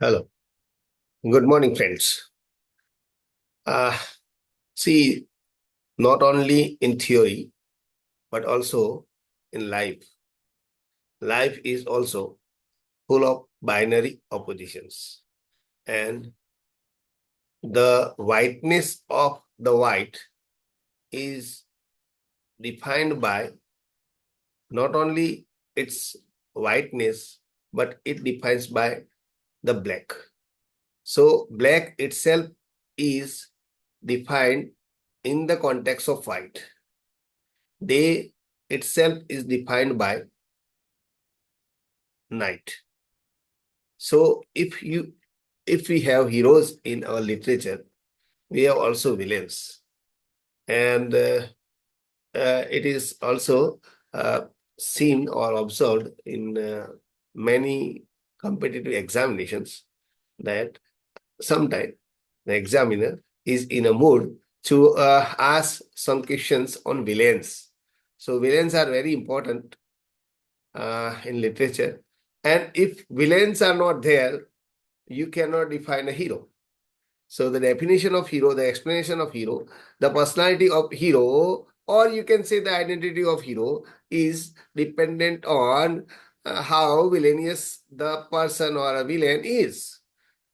Hello. Good morning, friends. Uh, See, not only in theory, but also in life. Life is also full of binary oppositions. And the whiteness of the white is defined by not only its whiteness, but it defines by the black. So, black itself is defined in the context of white. Day itself is defined by night. So if we have heroes in our literature, we have also villains, and it is also uh, seen or observed in many competitive examinations that sometimes the examiner is in a mood to ask some questions on villains. So villains are very important in literature. And if villains are not there, you cannot define a hero. So the definition of hero, the explanation of hero, the personality of hero, or you can say the identity of hero is dependent on how villainous the person or a villain is.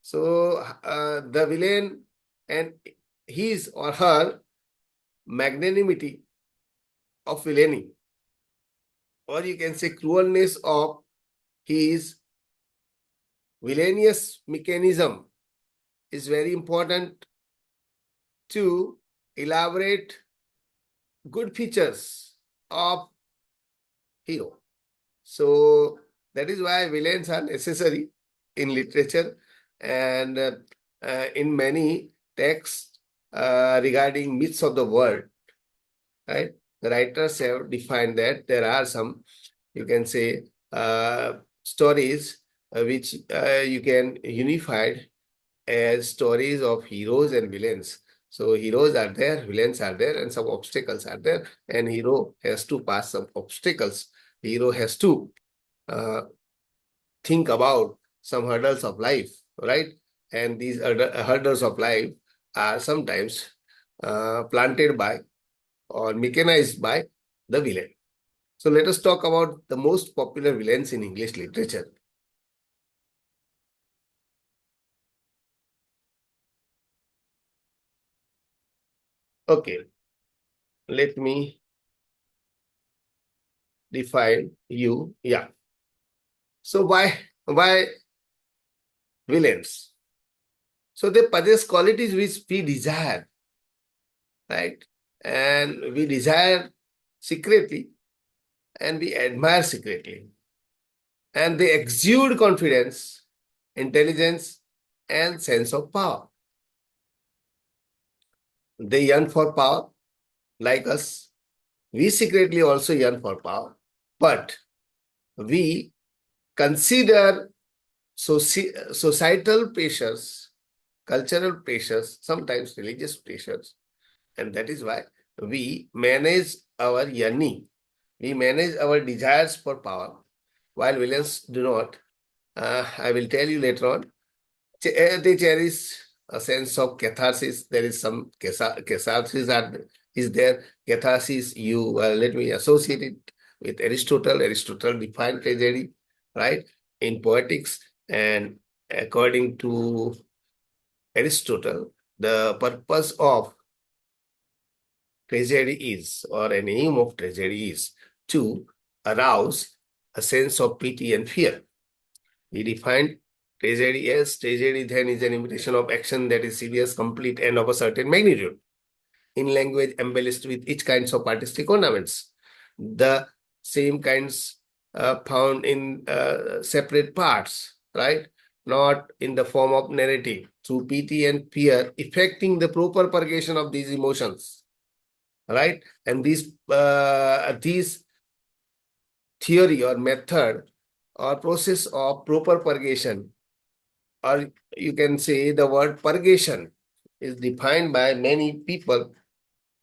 So the villain and his or her magnanimity of villainy, or you can say cruelness of his villainous mechanism is very important to elaborate good features of hero. So that is why villains are necessary in literature and in many texts regarding myths of the world, right? The writers have defined that there are some, you can say, stories which you can unify as stories of heroes and villains. So heroes are there, villains are there, and some obstacles are there, and hero has to pass some obstacles. Hero has to uh, think about some hurdles of life, right? And these hurdles of life are sometimes planted by or mechanized by the villain. So let us talk about the most popular villains in English literature. Okay, let me define you. Yeah. So why villains? So they possess qualities which we desire, right? And we desire secretly and we admire secretly. And they exude confidence, intelligence, and sense of power. They yearn for power like us. We secretly also yearn for power. But we consider societal pressures, cultural pressures, sometimes religious pressures, and that is why we manage our yearning, we manage our desires for power, while villains do not. I will tell you later on. They cherish a sense of catharsis. There is some catharsis is there. Catharsis, you let me associate it with Aristotle. Aristotle defined tragedy, right, in poetics, and according to Aristotle, the purpose of tragedy is, or an aim of tragedy is, to arouse a sense of pity and fear. He defined tragedy as tragedy then is an imitation of action that is serious, complete, and of a certain magnitude, in language embellished with each kinds of artistic ornaments. The same kinds found in separate parts, right? Not in the form of narrative, through pity and fear, effecting the proper purgation of these emotions, right? And these theory or method or process of proper purgation, or you can say the word purgation, is defined by many people,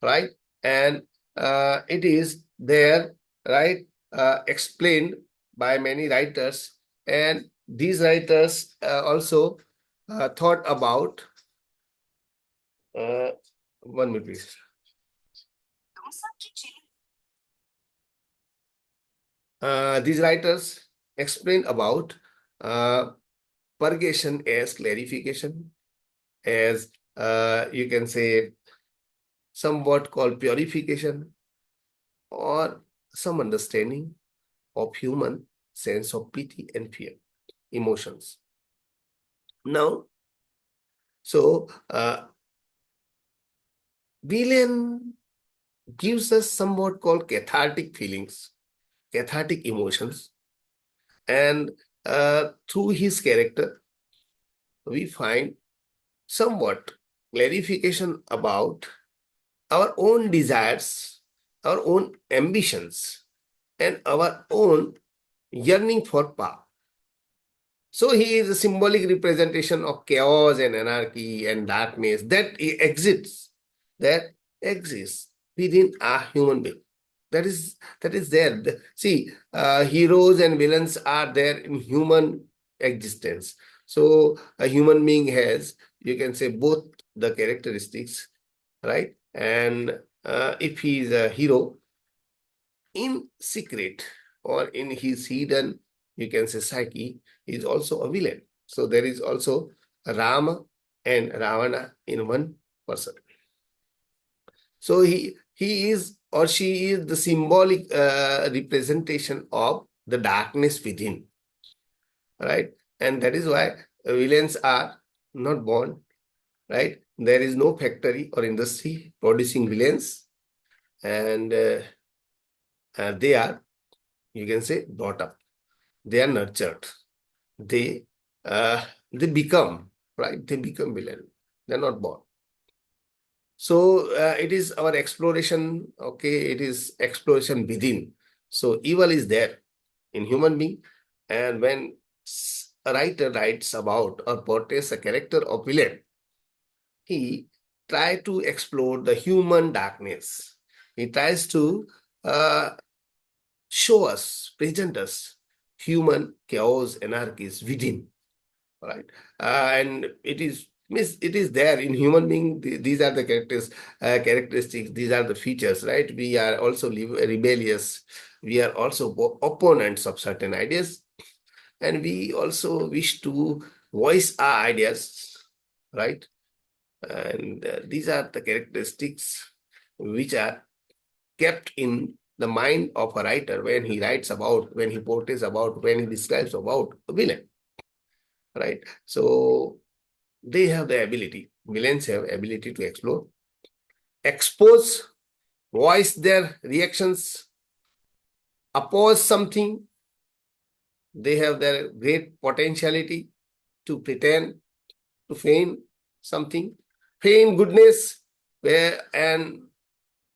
right? And it is there, right? Explained by many writers, and these writers also thought about, one minute please. These writers explain about purgation as clarification, as you can say somewhat called purification, or some understanding of human sense of pity and fear, emotions. Now, so villain gives us somewhat called cathartic feelings, cathartic emotions, and through his character, we find somewhat clarification about our own desires, our own ambitions, and our own yearning for power. So he is a symbolic representation of chaos and anarchy and darkness that exists within a human being. That is there. See, heroes and villains are there in human existence. So a human being has, you can say, both the characteristics, right? And if he is a hero, in secret or in his hidden, you can say, psyche, he is also a villain. So there is also Rama and Ravana in one person. So he is or she is the symbolic representation of the darkness within, right? And that is why villains are not born, right? There is no factory or industry producing villains, and they are, you can say, brought up. They are nurtured. They they become, right. They become villain. They're not born. So it is our exploration. Okay, it is exploration within. So evil is there in human being, and when a writer writes about or portrays a character of villain, he tries to explore the human darkness. He tries to uh, show us, present us human chaos, anarchies within, right? And it is there in human being. These are the characteristics. These are the features, right? We are also rebellious. We are also opponents of certain ideas, and we also wish to voice our ideas, right? And these are the characteristics which are kept in the mind of a writer when he writes about, when he portrays about, when he describes about a villain, right? So they have the ability, villains have ability to explore, expose, voice their reactions, oppose something. They have their great potentiality to pretend, to feign something, feign goodness, where and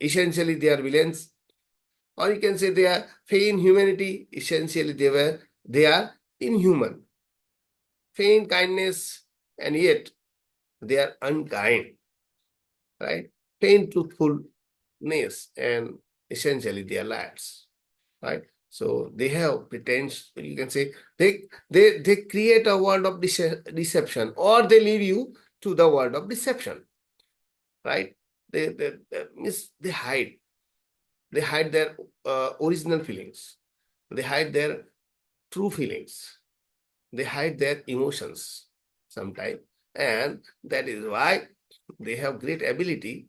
essentially they are villains. Or you can say they are feign humanity, essentially they are inhuman. Feign kindness, and yet they are unkind, right? Feign truthfulness, and essentially they are liars, right? So they have pretense, you can say, they create a world of deception, or they lead you to the world of deception, right? They hide. They hide their original feelings. They hide their true feelings. They hide their emotions sometimes. And that is why they have great ability,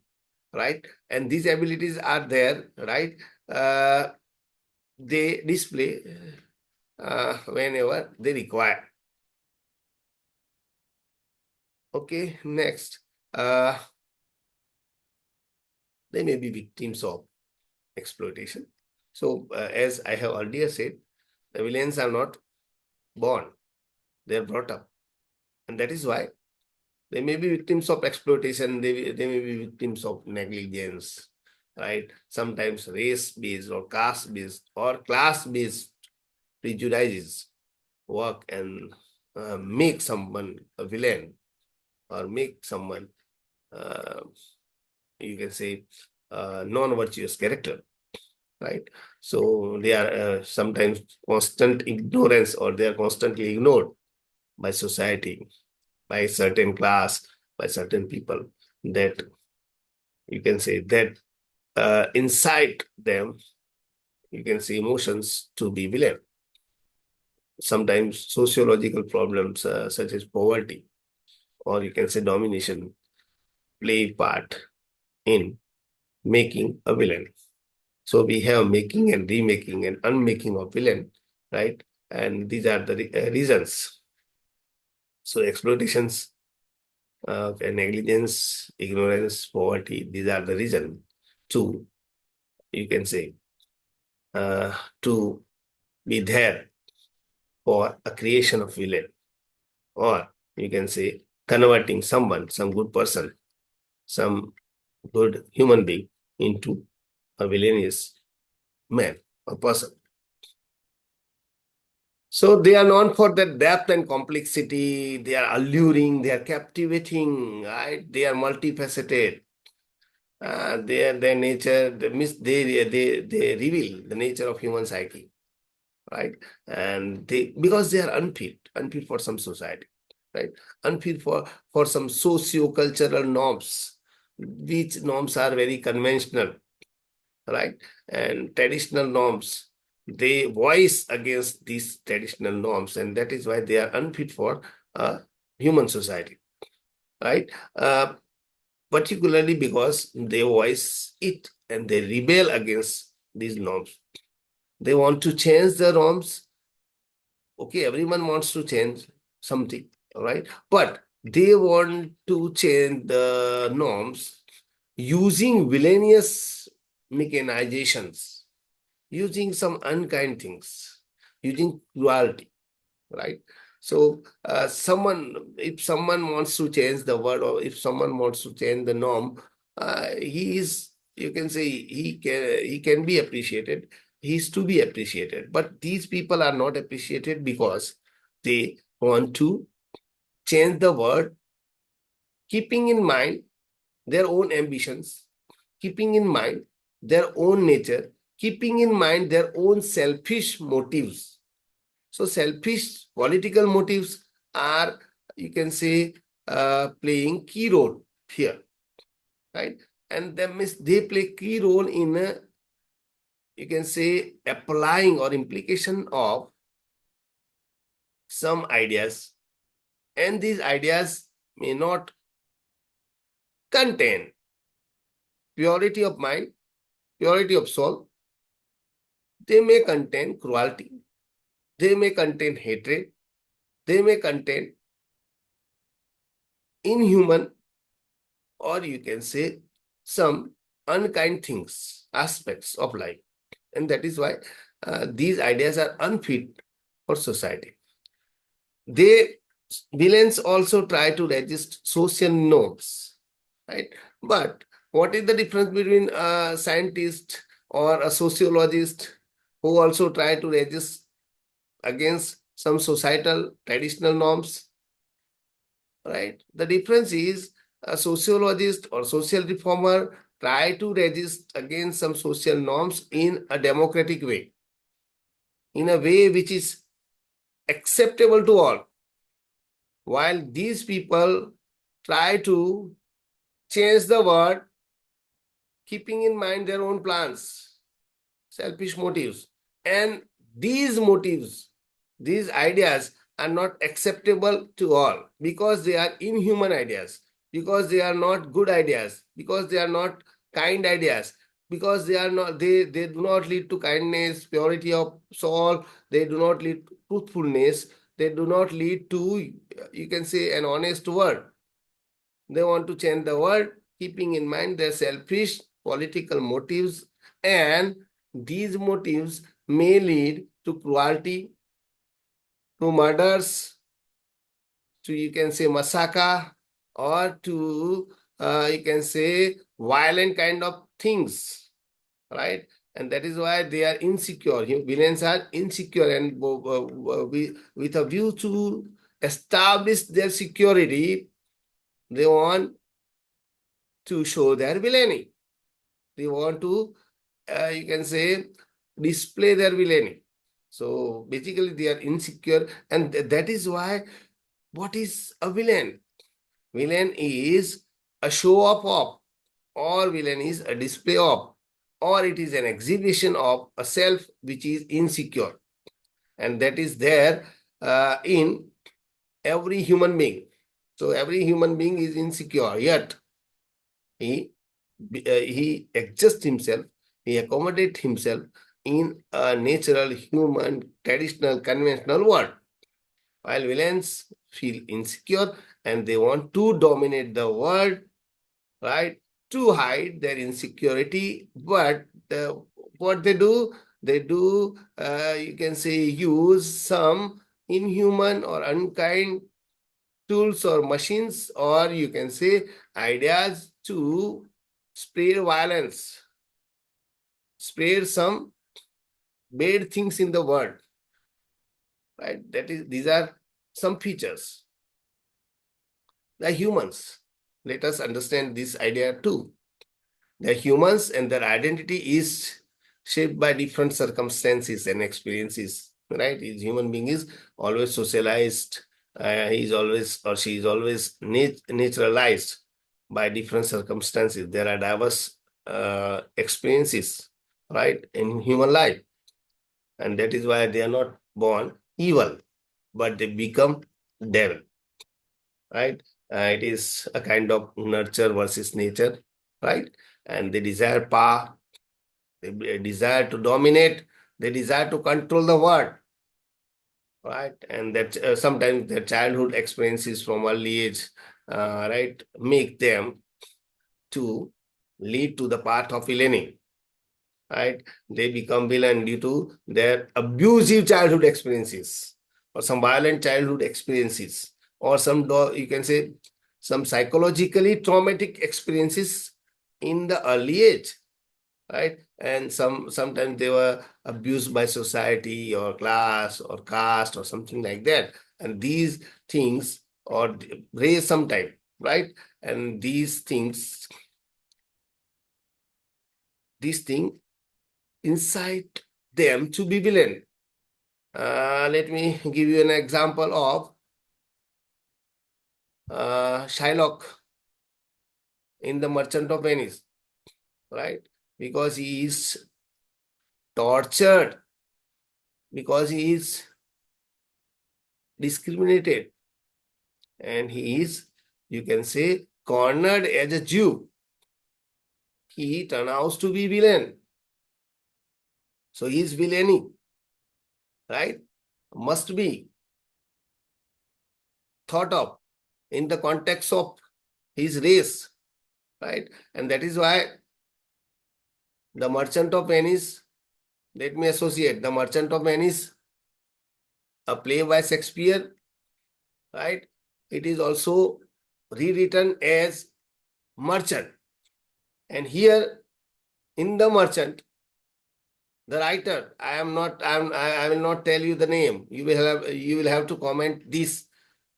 right? And these abilities are there, right? They display whenever they require. Okay, next. They may be victims of exploitation. So, as I have earlier said, the villains are not born, they are brought up. And that is why they may be victims of exploitation, they may be victims of negligence, right? Sometimes race-based or caste-based or class-based prejudices work and make someone a villain, or make someone, uh, you can say, non-virtuous character. right? So they are sometimes constant ignorance, or they are constantly ignored by society, by certain class, by certain people, that you can say that incite them, you can say, emotions to be villain. Sometimes sociological problems such as poverty, or you can say domination, play part in making a villain. So we have making and remaking and unmaking of villain, right? And these are the reasons. So exploitations, and negligence, ignorance, poverty, these are the reason to, you can say, uh, to be there for a creation of villain, or you can say converting someone, some good person, some good human being into a villainous man or person. So they are known for their depth and complexity. They are alluring, they are captivating, right? They are multifaceted. Their nature, they reveal the nature of human psyche, right? And they, because they are unfit for some society, right? Unfit for some socio-cultural norms, which norms are very conventional, right? And traditional norms, they voice against these traditional norms, and that is why they are unfit for human society, right? Particularly because they voice it and they rebel against these norms. They want to change the norms. Okay, everyone wants to change something, right? But they want to change the norms using villainous mechanizations, using some unkind things, using cruelty, right? So if someone wants to change the word, or if someone wants to change the norm, he is, you can say, he can be appreciated. He is to be appreciated. But these people are not appreciated because they want to change the word, keeping in mind their own ambitions, keeping in mind their own nature, keeping in mind their own selfish motives. So selfish political motives are, you can say, playing key role here, right? And that means they play key role in, you can say, applying or implication of some ideas, and these ideas may not contain purity of mind, purity of soul. They may contain cruelty, they may contain hatred, they may contain inhuman, or you can say some unkind things, aspects of life. And that is why these ideas are unfit for society. They, villains also try to resist social norms, right? But what is the difference between a scientist or a sociologist who also try to resist against some societal traditional norms, right? The difference is a sociologist or social reformer try to resist against some social norms in a democratic way, in a way which is acceptable to all, while these people try to change the world, keeping in mind their own plans, selfish motives. And these motives, these ideas are not acceptable to all because they are inhuman ideas, because they are not good ideas, because they are not kind ideas, because they are not, they do not lead to kindness, purity of soul, they do not lead to truthfulness, they do not lead to, you can say, an honest word. They want to change the world, keeping in mind their selfish political motives, and these motives may lead to cruelty, to murders, to, you can say, massacre, or to, you can say, violent kind of things, right? And that is why they are insecure. Villains are insecure, and with a view to establish their security, they want to show their villainy. They want to you can say, display their villainy. So basically, they are insecure, and that is why. What is a villain? Villain is a show off of, or villain is a display of, or it is an exhibition of a self which is insecure, and that is there in every human being. So every human being is insecure, yet he he adjusts himself, he accommodates himself in a natural, human, traditional, conventional world. While villains feel insecure and they want to dominate the world, right? To hide their insecurity, but what they do, you can say, use some inhuman or unkind tools or machines, or you can say ideas to spread violence, spread some bad things in the world, right? That is, these are some features. The humans, let us understand this idea too. The humans and their identity is shaped by different circumstances and experiences, right? Each human being is always socialized, he is always or she is always naturalized by different circumstances. There are diverse experiences, right, in human life, and that is why they are not born evil, but they become devil, right? It is a kind of nurture versus nature, right? And they desire power, they desire to dominate, they desire to control the world, right? And that sometimes their childhood experiences from early age, right, make them to lead to the path of villainy, right? They become villain due to their abusive childhood experiences, or some violent childhood experiences, or some, you can say, some psychologically traumatic experiences in the early age, right? And sometimes they were abused by society or class or caste or something like that. And these things or raise sometime, right? And these thing incite them to be villain. Let me give you an example of Shylock in The Merchant of Venice, right? Because he is tortured, because he is discriminated, and he is, you can say, cornered as a Jew. He turns out to be villain. So he is villainy, right? Must be thought of in the context of his race, right? And that is why The Merchant of Venice, let me associate The Merchant of Venice, a play by Shakespeare, right? It is also rewritten as Merchant. And here in The Merchant, the writer, I will not tell you the name. You will have to comment this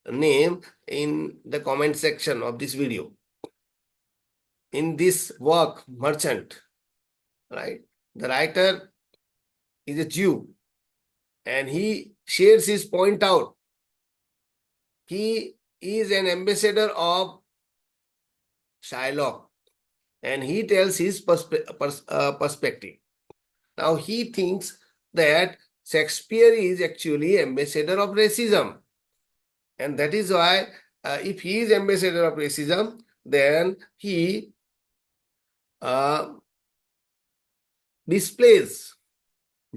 name in the comment section of this video. In this work, Merchant, right? The writer is a Jew, and he shares his point out. He is an ambassador of Shylock, and he tells his perspective. Now he thinks that Shakespeare is actually ambassador of racism, and that is why if he is ambassador of racism, then he displays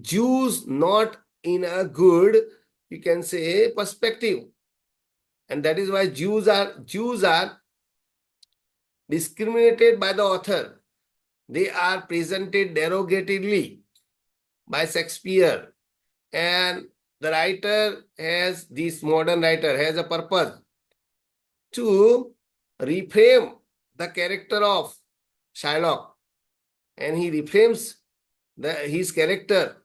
Jews not in a good, you can say, perspective, and that is why Jews are discriminated by the author. They are presented derogatively by Shakespeare, and the writer has, this modern writer has a purpose to reframe the character of Shylock, and he reframes his character,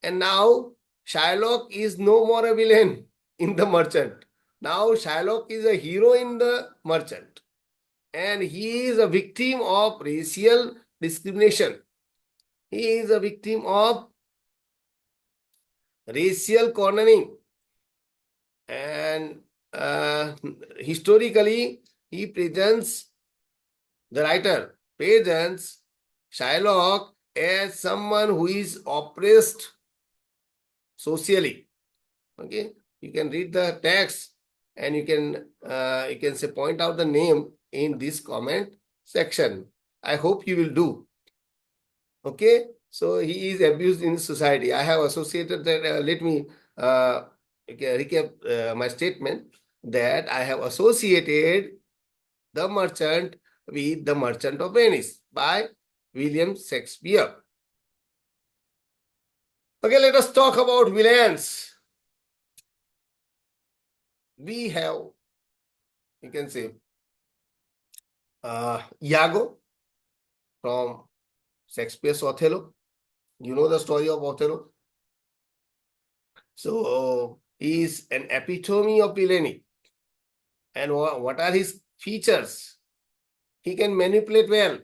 and now Shylock is no more a villain in The Merchant. Now Shylock is a hero in The Merchant, and he is a victim of racial discrimination. He is a victim of racial cornering, and historically he presents, the writer presents Shylock as someone who is oppressed socially. Okay, you can read the text and you can say point out the name in this comment section. I hope you will do. Okay, so he is abused in society. I have associated that. Let me recap my statement, that I have associated The Merchant with The Merchant of Venice by William Shakespeare. Okay, let us talk about villains. We have, you can say, Iago from Shakespeare's Othello. You know the story of Othello. So he is an epitome of villainy. And what are his features? He can manipulate well,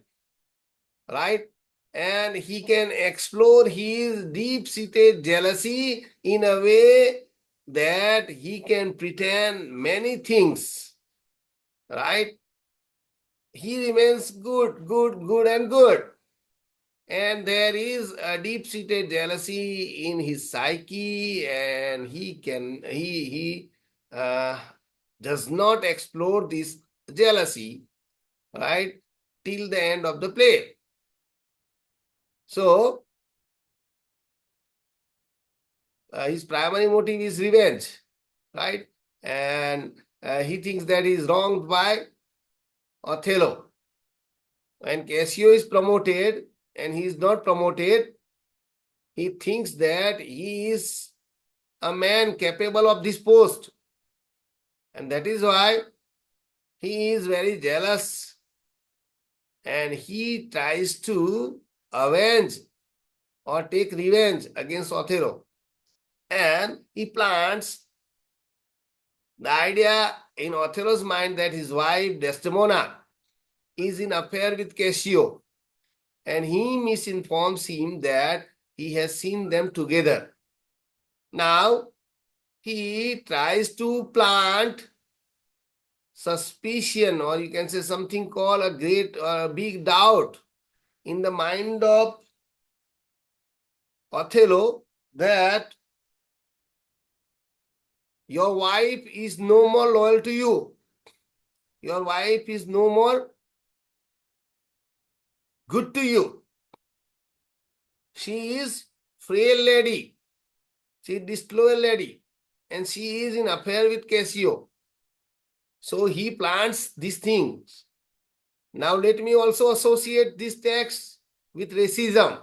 right? And he can explore his deep-seated jealousy in a way that he can pretend many things, right? He remains good, and good. And there is a deep-seated jealousy in his psyche, and he does not explore this jealousy, right, till the end of the play. So his primary motive is revenge, right? And he thinks that he is wronged by Othello. When Cassio is promoted and he is not promoted, he thinks that he is a man capable of this post. And that is why he is very jealous and he tries to avenge or take revenge against Othello. And he plants the idea in Othello's mind that his wife Desdemona is in affair with Cassio, and he misinforms him that he has seen them together. Now he tries to plant suspicion, or you can say something called a great or a big doubt in the mind of Othello, that your wife is no more loyal to you. Your wife is no more good to you. She is frail lady. She is disloyal lady. And she is in affair with Cassio. So he plants these things. Now let me also associate this text with racism.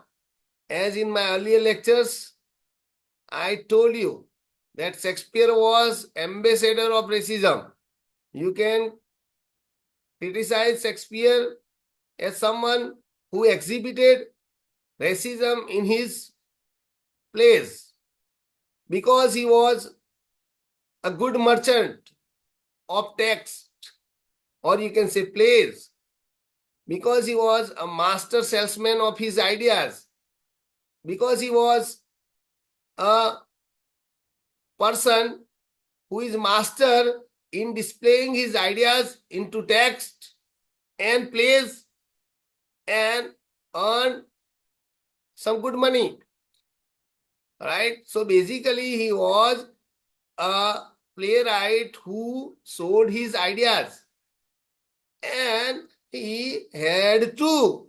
As in my earlier lectures, I told you that Shakespeare was ambassador of racism. You can criticize Shakespeare as someone who exhibited racism in his plays because he was a good merchant of text, or you can say plays, because he was a master salesman of his ideas, because he was a person who is master in displaying his ideas into text and plays and earn some good money, right? So basically he was a playwright who sold his ideas, and he had to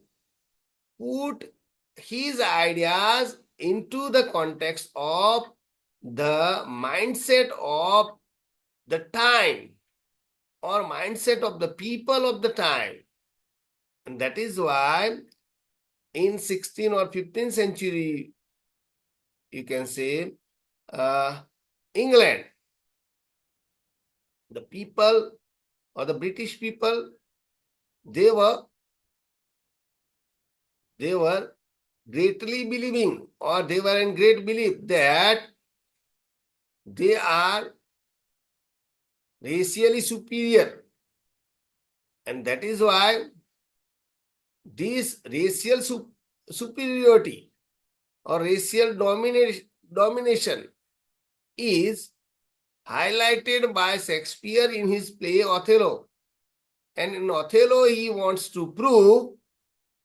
put his ideas into the context of the mindset of the time or mindset of the people of the time. And that is why in 16th or 15th century, you can say, England, the people or the British people, they were greatly believing, or they were in great belief that they are racially superior. And that is why this racial superiority or racial domination is highlighted by Shakespeare in his play Othello. And in Othello, he wants to prove,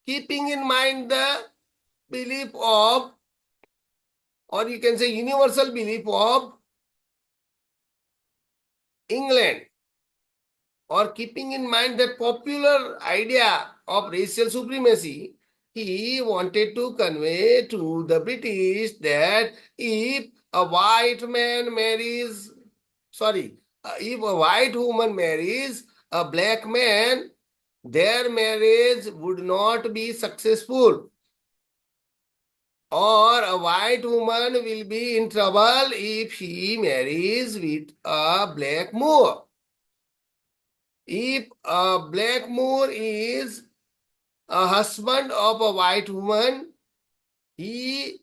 keeping in mind the belief of, or you can say universal belief of England, or keeping in mind that popular idea of racial supremacy, he wanted to convey to the British that if a white man marries, if a white woman marries a black man, their marriage would not be successful. Or a white woman will be in trouble if she marries with a black Moor. If a black Moor is a husband of a white woman, he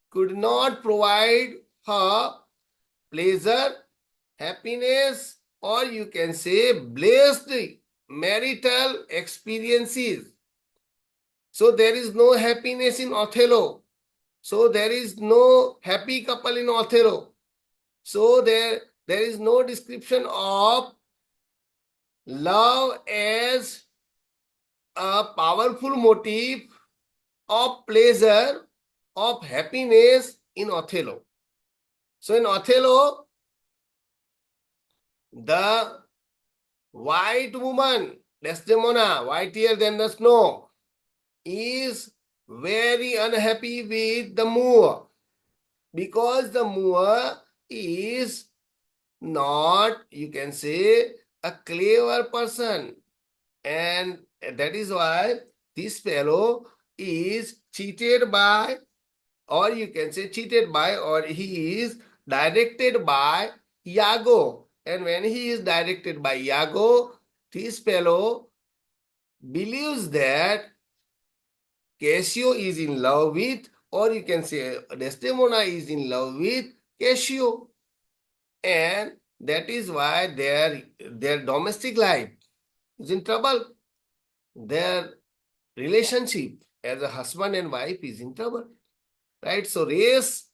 could not provide her pleasure, happiness, or you can say blessed marital experiences. So there is no happiness in Othello. So there is no happy couple in Othello. So there is no description of love as a powerful motive of pleasure, of happiness in Othello. So in Othello, the white woman, Desdemona, whiter than the snow, is very unhappy with the Moor because the Moor is not, you can say, a clever person. And that is why this fellow is cheated by, or you can say cheated by, or he is directed by Iago. And when he is directed by Iago, this fellow believes that Cassio is in love with, or you can say Desdemona is in love with Cassio. And that is why their domestic life is in trouble. Their relationship as a husband and wife is in trouble. Right? So race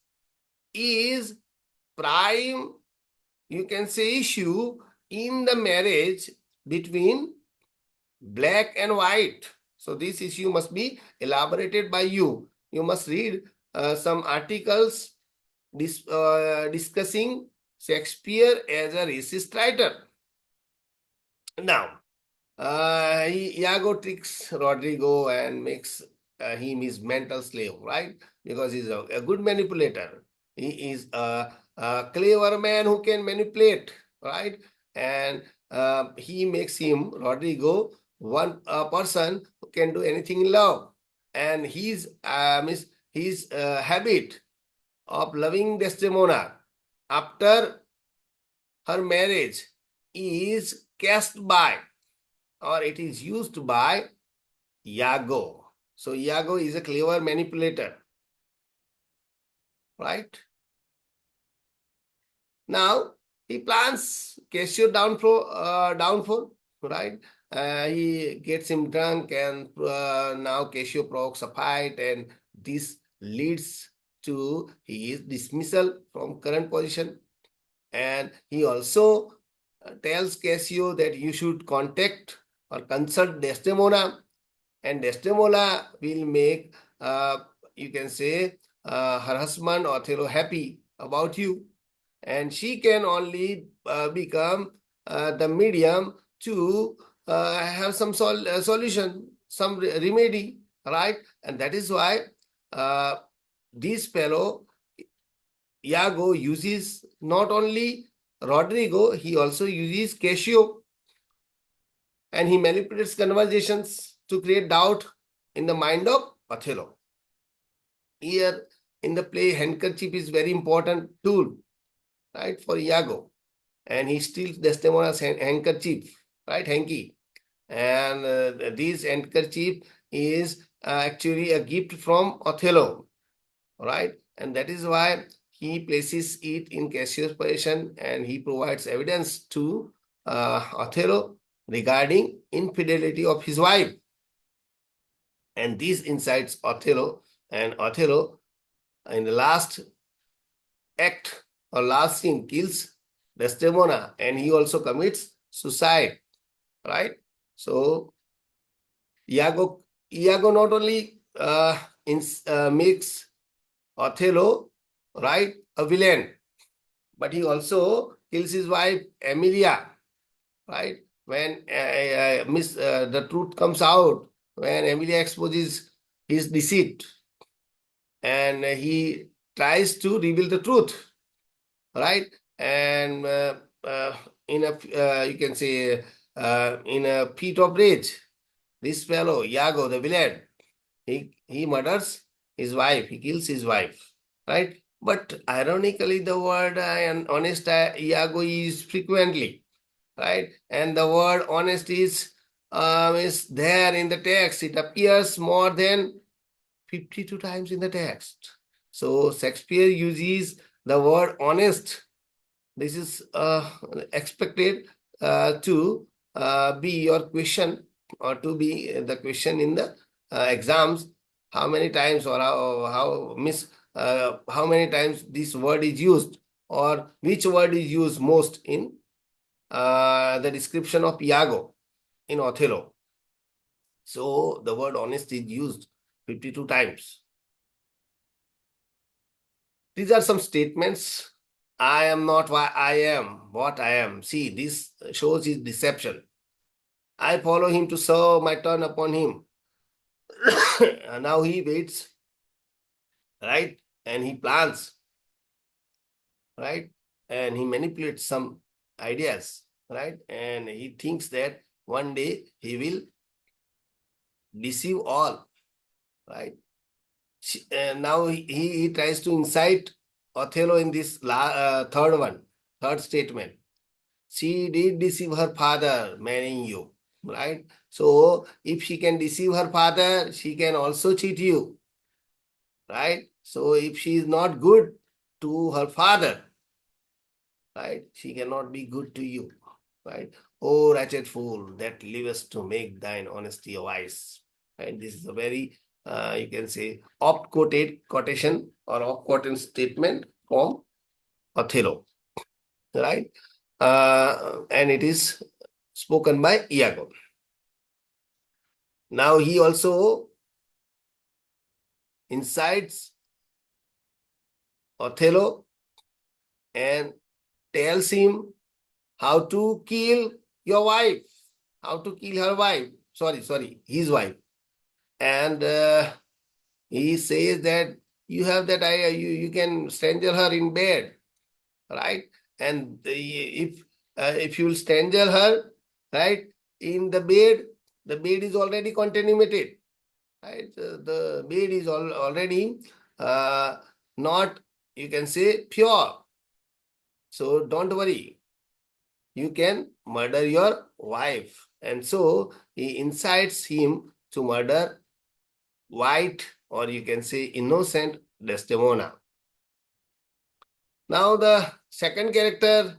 is prime, you can say, issue in the marriage between black and white. So this issue must be elaborated by you. You must read some articles discussing Shakespeare as a racist writer. Now, Iago tricks Rodrigo and makes him his mental slave, right? Because he's a good manipulator. He is a clever man who can manipulate, right? And he makes him, Rodrigo, one person who can do anything in love. And his habit of loving Desdemona after her marriage is cast by, or it is used by, Iago. So Iago is a clever manipulator, right? Now he plans Cassio downfall, right? He gets him drunk, and now Cassio provokes a fight, and this leads to his dismissal from current position. And he also tells Cassio that you should contact or consult Desdemona, and Desdemona will make, you can say, her husband Othello happy about you, and she can only become the medium to have some solution, some remedy, right? And that is why this fellow Iago uses not only Rodrigo, he also uses Cassio, and he manipulates conversations to create doubt in the mind of Othello. Here in the play, handkerchief is very important tool, right, for Iago. And he steals Desdemona's handkerchief, right, hanky. And this handkerchief is actually a gift from Othello, right? And that is why he places it in Cassio's possession, and he provides evidence to Othello regarding infidelity of his wife. And this incites Othello, and Othello in the last act or last scene kills Desdemona, and he also commits suicide, right? So Iago not only makes Othello, right, a villain, but he also kills his wife Emilia, right? When the truth comes out, when Emilia exposes his deceit, and he tries to reveal the truth, right? And in a you can say in a fit of rage, this fellow Iago, the villain, he murders his wife. He kills his wife, right? But ironically, the word honest Iago is frequently, right? And the word honest is there in the text. It appears more than 52 times in the text. So Shakespeare uses the word honest. This is expected to be your question, or to be the question in the exams. How many times, or how many times this word is used, or which word is used most in the description of Iago in Othello. So the word honest is used 52 times. These are some statements. I am not what I am, what I am. See, this shows his deception. I follow him to serve my turn upon him. And now he waits, right? And he plans, right? And he manipulates some ideas, right? And he thinks that one day he will deceive all, right? And now he tries to incite Othello in this third statement. She did deceive her father, marrying you, right? So if she can deceive her father, she can also cheat you, right? So if she is not good to her father, right, she cannot be good to you, right? Oh, wretched fool, that livest to make thine honesty a vice, right? This is a very, you can say, oft-quoted quotation or oft-quoted statement from Othello, right? And it is spoken by Iago. Now he also incites Othello and tells him how to kill your wife, how to kill her wife. Sorry, his wife. And he says that you have that idea, you can strangle her in bed, right? And if you will strangle her, right, in the bed is already contaminated, right? The bed is already uh, not, you can say, pure. So don't worry, you can murder your wife. And so he incites him to murder white, or you can say innocent, Desdemona. Now the second character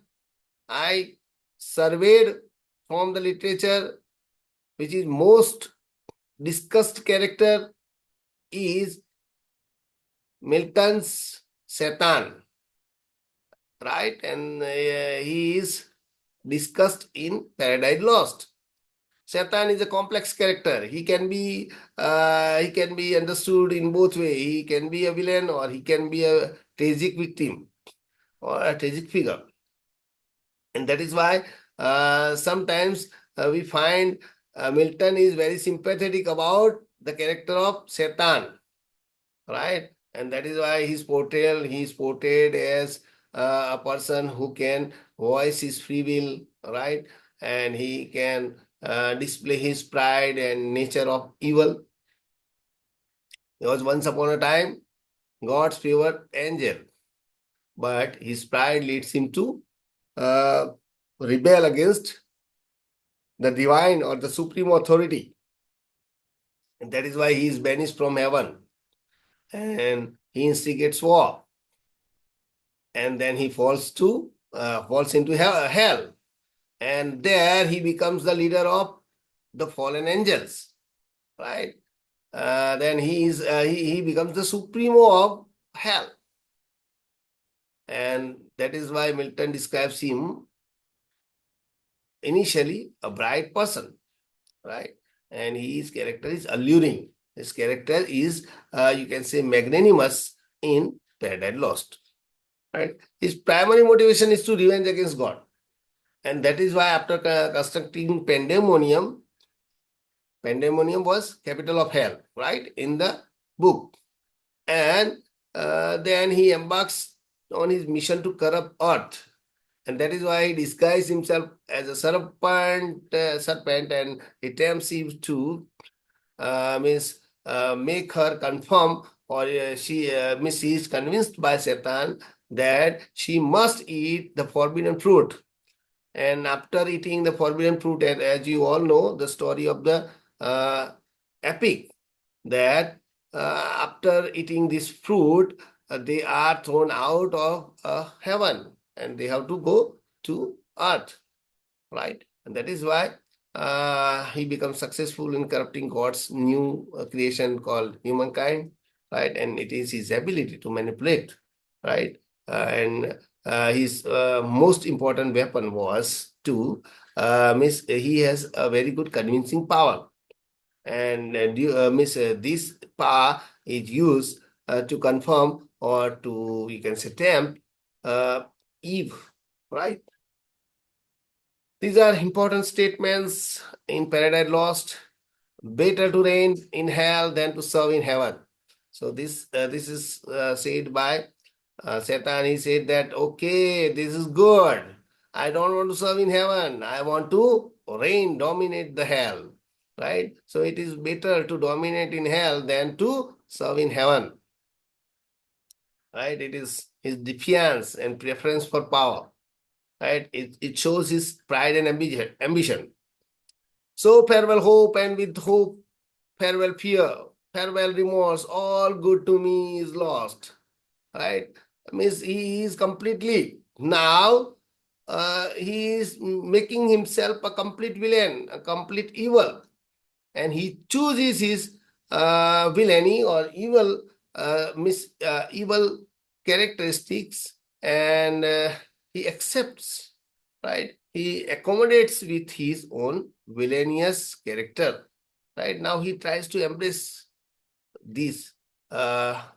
I surveyed from the literature, which is most discussed character, is Milton's Satan, right? And he is discussed in Paradise Lost. Satan is a complex character. He can be understood in both ways. He can be a villain, or he can be a tragic victim or a tragic figure. And that is why sometimes we find Milton is very sympathetic about the character of Satan, right? And that is why he is portrayed as a person who can voice his free will, right? And he can display his pride and nature of evil. He was once upon a time God's favored angel, but his pride leads him to uh, rebel against the divine or the supreme authority. And that is why he is banished from heaven, and he instigates war. And then he falls into hell. And there he becomes the leader of the fallen angels, right? then he becomes the supremo of hell. And that is why Milton describes him initially a bright person, right? And his character is alluring. His character is, you can say, magnanimous in Paradise Lost, right? His primary motivation is to revenge against God. And that is why after constructing Pandemonium, Pandemonium was capital of hell, right? In the book. And then he embarks on his mission to corrupt earth. And that is why he disguised himself as a serpent, and he tempts Eve to make her confirm, or she is convinced by Satan that she must eat the forbidden fruit. And after eating the forbidden fruit, and as you all know, the story of the epic, that after eating this fruit, they are thrown out of heaven and they have to go to earth, right? And that is why he becomes successful in corrupting God's new creation called humankind, right? And it is his ability to manipulate, right? And his most important weapon was to he has a very good convincing power, and this power is used to confirm, or to, you can say, tempt Eve, right? These are important statements in Paradise Lost. Better to reign in hell than to serve in heaven. So this is said by Satan. He said that, okay, this is good. I don't want to serve in heaven. I want to reign, dominate the hell, right? So it is better to dominate in hell than to serve in heaven, right? It is his defiance and preference for power, right? It shows his pride and ambition. So farewell hope, and with hope farewell fear, farewell remorse, all good to me is lost, right? Means he is completely now, he is making himself a complete villain, a complete evil, and he chooses his villainy or evil characteristics, and he accepts, right? He accommodates with his own villainous character, right? Now he tries to embrace these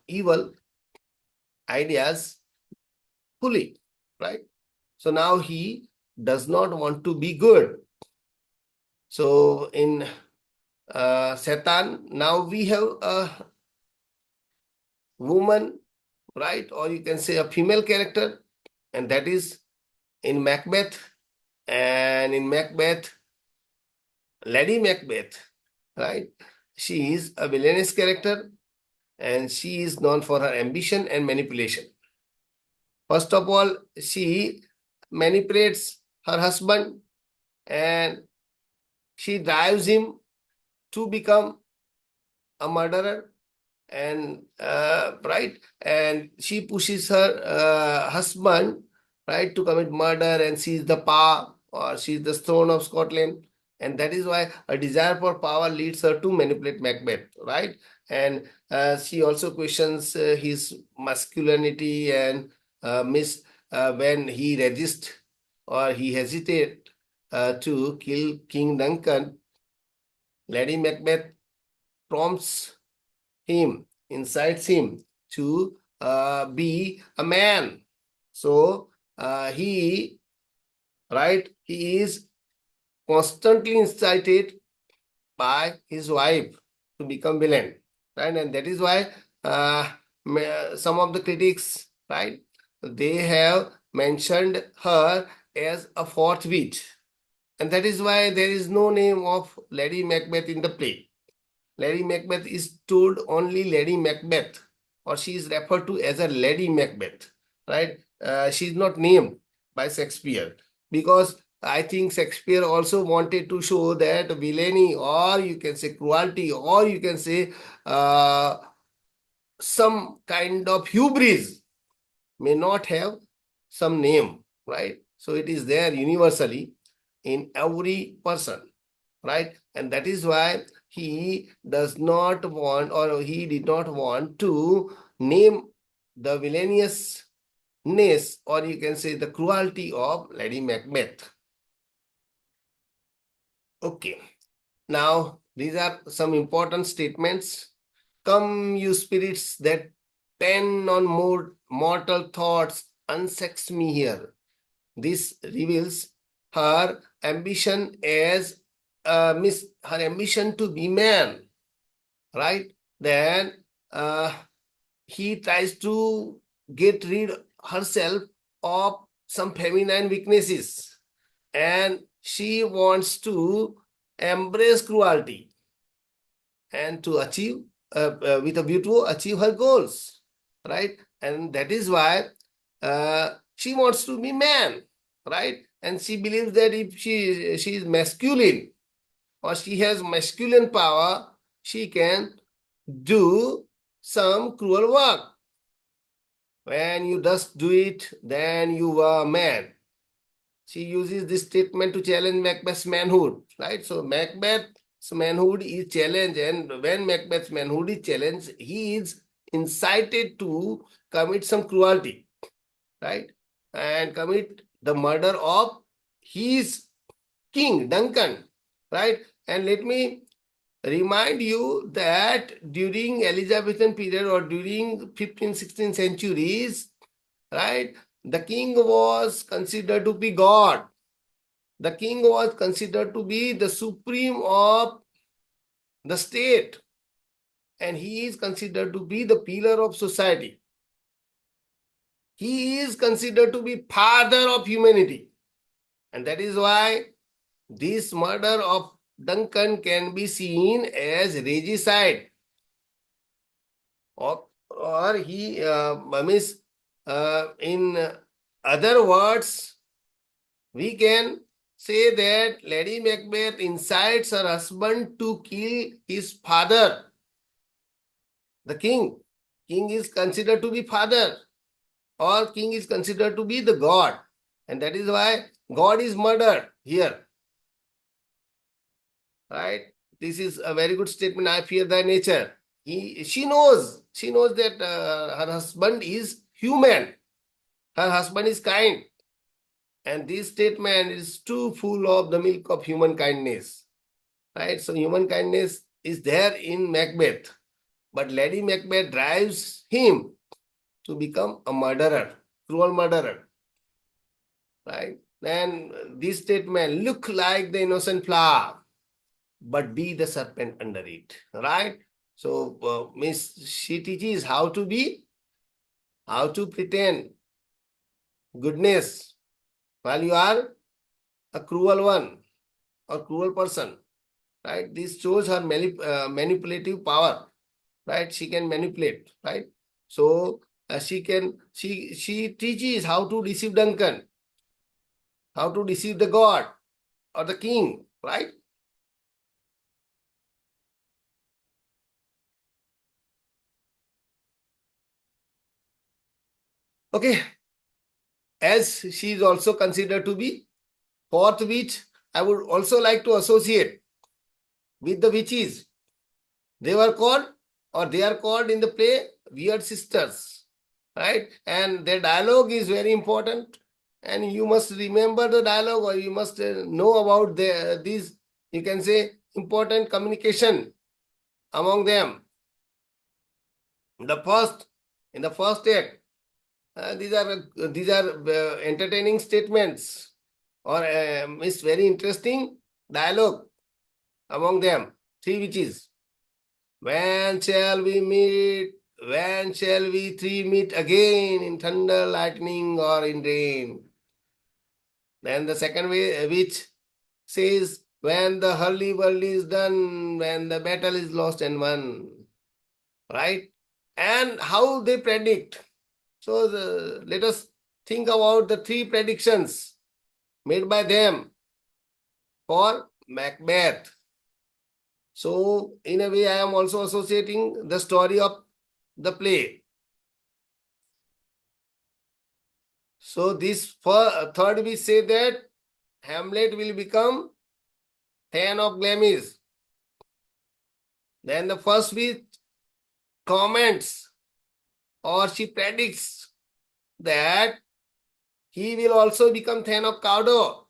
evil ideas fully, right? So now he does not want to be good. So in Satan, now we have a woman, right? Or you can say a female character, and that is in Macbeth. And in Macbeth, Lady Macbeth, right? She is a villainous character, and she is known for her ambition and manipulation. First of all, she manipulates her husband, and she drives him to become a murderer, and right, and she pushes her husband, right, to commit murder and seize the power, or seize the throne of Scotland. And that is why a desire for power leads her to manipulate Macbeth, right? And she also questions his masculinity, and when he resists or he hesitates to kill King Duncan, Lady Macbeth prompts him, incites him to be a man. So he is constantly incited by his wife to become villain, right? And that is why some of the critics, right, they have mentioned her as a fourth witch, and that is why there is no name of Lady Macbeth in the play. Lady Macbeth is told only Lady Macbeth, or she is referred to as a Lady Macbeth, right? She is not named by Shakespeare, because I think Shakespeare also wanted to show that villainy, or you can say cruelty, or you can say some kind of hubris may not have some name, right? So it is there universally in every person, right? And that is why he does not want, or he did not want to name the villainousness, or you can say the cruelty of Lady Macbeth. Okay, now these are some important statements. Come, you spirits that pen on more mortal thoughts, unsex me here. This reveals her ambition as her ambition to be man, right? Then he tries to get rid herself of some feminine weaknesses, and she wants to embrace cruelty and to achieve with a view to achieve her goals, right? And that is why she wants to be man, right? And she believes that if she is masculine, or she has masculine power, she can do some cruel work. When you just do it, then you are man. She uses this statement to challenge Macbeth's manhood, right? So Macbeth's manhood is challenged, and when Macbeth's manhood is challenged, he is incited to commit some cruelty, right? And commit the murder of his king, Duncan, right? And let me remind you that during Elizabethan period, or during 15th, 16th centuries, right, the king was considered to be God. The king was considered to be the supreme of the state, and he is considered to be the pillar of society. He is considered to be father of humanity, and that is why this murder of Duncan can be seen as regicide, or he means in other words, we can say that Lady Macbeth incites her husband to kill his father, the king. King is considered to be father, or king is considered to be the god, and that is why God is murdered here, right? This is a very good statement. I fear thy nature. She knows that her husband is human. Her husband is kind. And this statement is too full of the milk of human kindness, right? So human kindness is there in Macbeth, but Lady Macbeth drives him to become a murderer, cruel murderer, right? Then this statement, look like the innocent flower, but be the serpent under it, right? So she teaches how to pretend goodness while you are a cruel one or cruel person, right? This shows her manipulative power, right? She can manipulate, right? So she teaches how to deceive Duncan, how to deceive the god or the king, right? Okay, as she is also considered to be fourth witch, I would also like to associate with the witches. They were called, or they are called in the play, Weird Sisters, right? And their dialogue is very important, and you must remember the dialogue, or you must know about these, you can say, important communication among them. In the first act, these are entertaining statements, or it's very interesting dialogue among them. Three witches. When shall we meet? When shall we three meet again, in thunder, lightning, or in rain? Then the second way, which says, when the hurly burly is done, when the battle is lost and won, right? And how they predict. So let us think about the three predictions made by them for Macbeth. So in a way, I am also associating the story of the play. So this third, we say that Hamlet will become Thane of Glamis. Then the first witch comments or she predicts that he will also become Thane of Cawdor.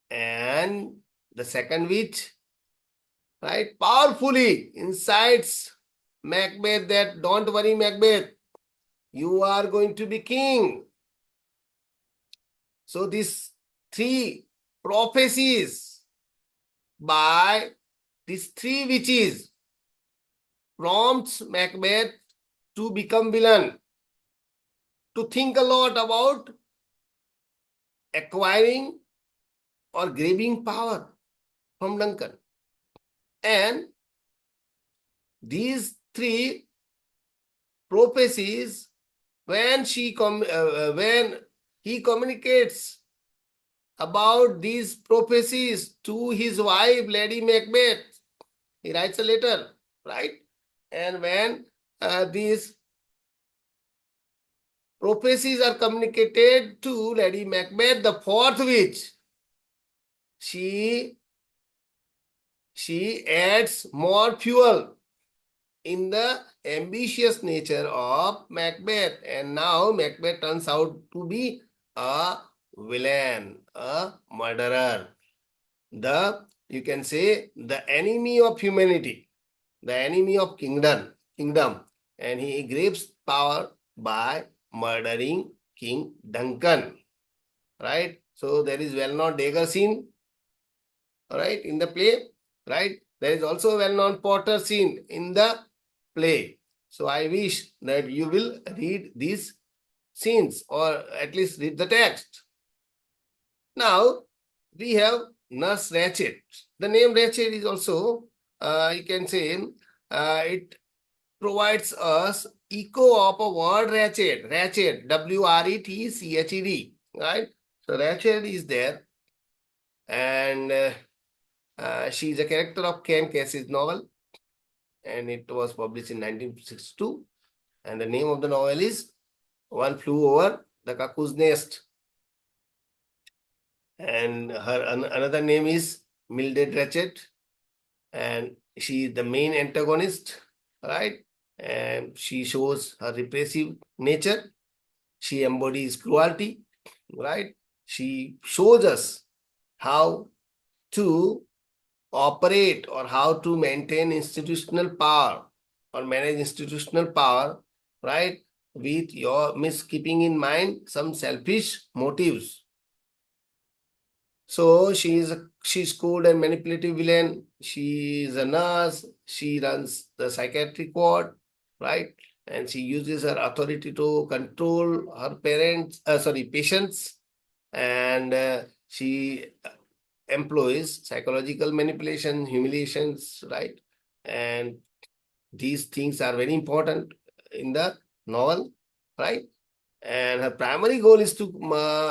And the second witch, right, powerfully incites Macbeth that don't worry, Macbeth, you are going to be king. So these three prophecies by these three witches prompts Macbeth to become villain, to think a lot about acquiring or grabbing power from Duncan. And these three prophecies, when he communicates about these prophecies to his wife, Lady Macbeth, he writes a letter, right? And when these prophecies are communicated to Lady Macbeth, the fourth witch, she adds more fuel in the ambitious nature of Macbeth, and now Macbeth turns out to be a villain, a murderer, you can say the enemy of humanity, the enemy of kingdom, and he grabs power by murdering King Duncan, right? So there is well-known dagger scene, right, in the play, right? There is also a well-known Potter scene in the play. So I wish that you will read these scenes or at least read the text. Now we have Nurse Ratched. The name Ratched is also, you can say, it provides us echo of a word Ratched, Wretched, right? So Ratched is there, and she is a character of Ken Kesey's novel, and it was published in 1962. And the name of the novel is One Flew Over the Cuckoo's Nest. And her another name is Mildred Ratched, and she is the main antagonist, right? And she shows her repressive nature. She embodies cruelty, right? She shows us how to operate or how to maintain institutional power or manage institutional power, right? With your keeping in mind some selfish motives. So she's cold and manipulative villain. She is a nurse. She runs the psychiatric ward, right? And she uses her authority to control her patients, and she employs psychological manipulation, humiliations, right? And these things are very important in the novel, right? And her primary goal is to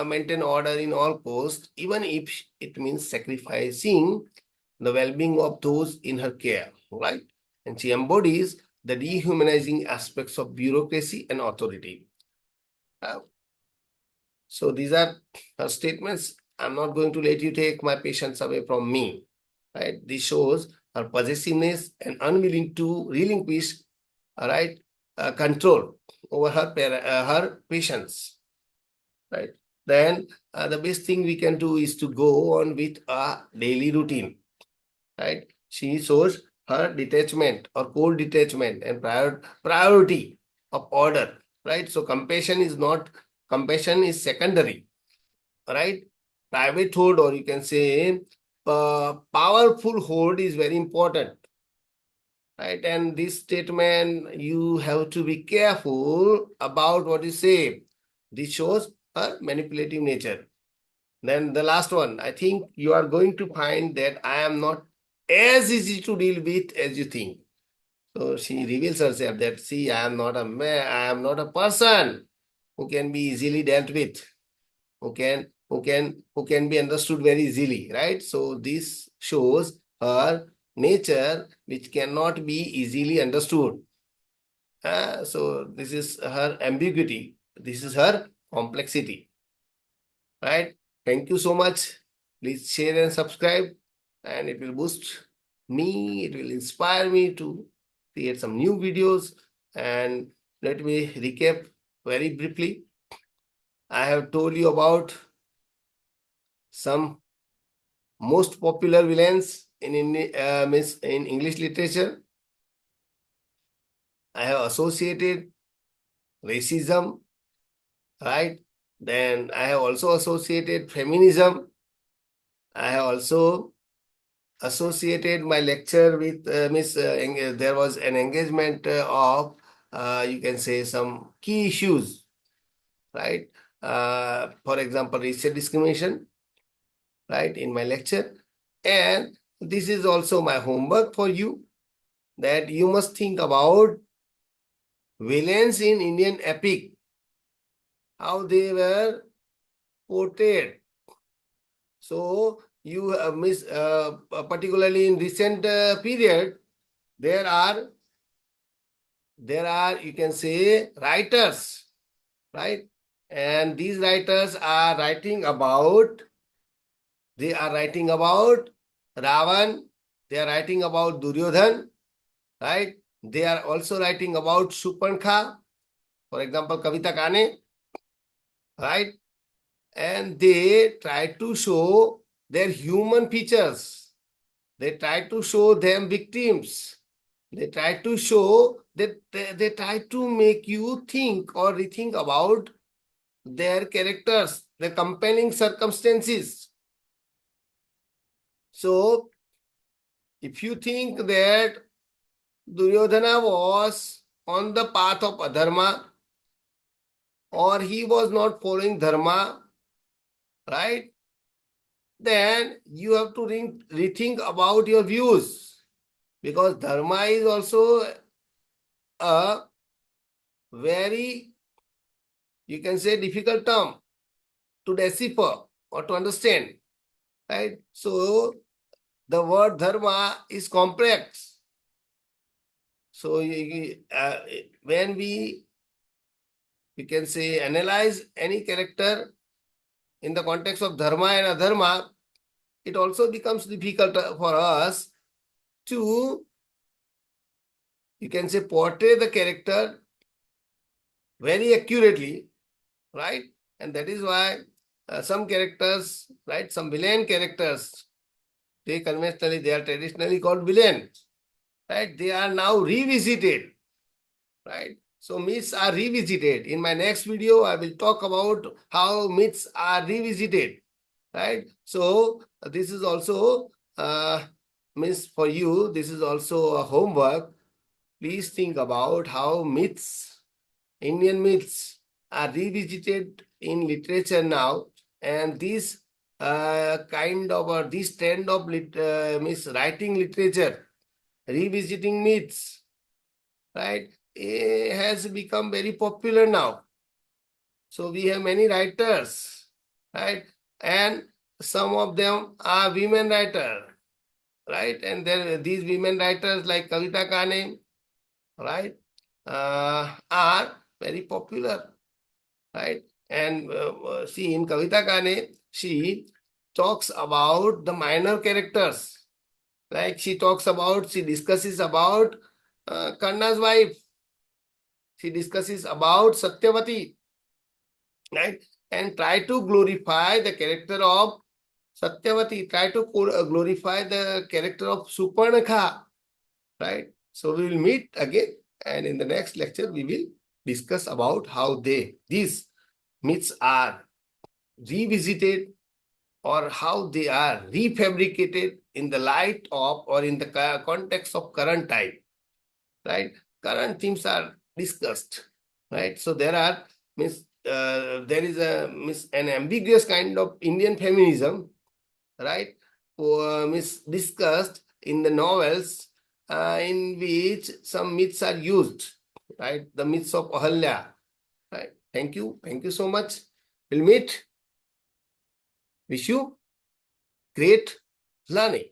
maintain order in all costs, even if it means sacrificing the well-being of those in her care, right? And she embodies the dehumanizing aspects of bureaucracy and authority. So these are her statements. I'm not going to let you take my patients away from me, right? This shows her possessiveness and unwilling to relinquish, right, control over her patients, right? Then the best thing we can do is to go on with a daily routine, right? She shows her detachment or cold detachment and priority of order, right? So compassion is secondary, right? Private hold, or you can say powerful hold, is very important, right? And this statement, you have to be careful about what you say. This shows a manipulative nature. Then the last one, I think you are going to find that I am not as easy to deal with as you think. So she reveals herself that, see, I am not a man, I am not a person who can be easily dealt with, who can be understood very easily, right? So this shows her nature, which cannot be easily understood. So this is her ambiguity. This is her complexity, right? Thank you so much. Please share and subscribe, and it will boost me, it will inspire me to create some new videos. And let me recap very briefly. I have told you about some most popular villains in English literature. I have associated racism, right? Then I have also associated feminism. I have also associated my lecture with there was an engagement of you can say some key issues, right? For example, racial discrimination, right, in my lecture. And this is also my homework for you, that you must think about villains in Indian epic, how they were portrayed. So you particularly in recent period, there are you can say writers, right? And these writers are writing about, they are writing about Ravan, they are writing about Duryodhan, right? They are also writing about Shurpankhah, for example, Kavita Kane, right? And they try to show their human features. They try to show them victims. They try to show that they try to make you think or rethink about their characters, the compelling circumstances. So, if you think that Duryodhana was on the path of adharma, or he was not following dharma, right? Then you have to rethink about your views, because dharma is also a very, you can say, difficult term to decipher or to understand, right? So the word dharma is complex. So when we can say analyze any character in the context of dharma and adharma, it also becomes difficult for us to, you can say, portray the character very accurately, right? And that is why some characters, right, some villain characters, they are traditionally called villains, right? They are now revisited, right? So myths are revisited. In my next video, I will talk about how myths are revisited, right? So this is also myths for you. This is also a homework. Please think about how myths, Indian myths, are revisited in literature now, and this kind of or this trend of writing literature, revisiting myths, right, has become very popular now. So we have many writers, right, and some of them are women writers, right, and then these women writers like Kavita Kane, right, are very popular, right? And see, in Kavita Kane, she talks about the minor characters. Like she discusses about Karna's wife. She discusses about Satyavati, right? And try to glorify the character of Satyavati, try to glorify the character of Suparnakha, right? So we will meet again, and in the next lecture, we will discuss about how these myths are revisited or how they are refabricated in the light of or in the context of current time, right? Current themes are discussed, right? So there are there is an ambiguous kind of Indian feminism, right? Discussed in the novels in which some myths are used, right? The myths of Ahalya, right? Thank you so much. We'll meet. Wish you great learning.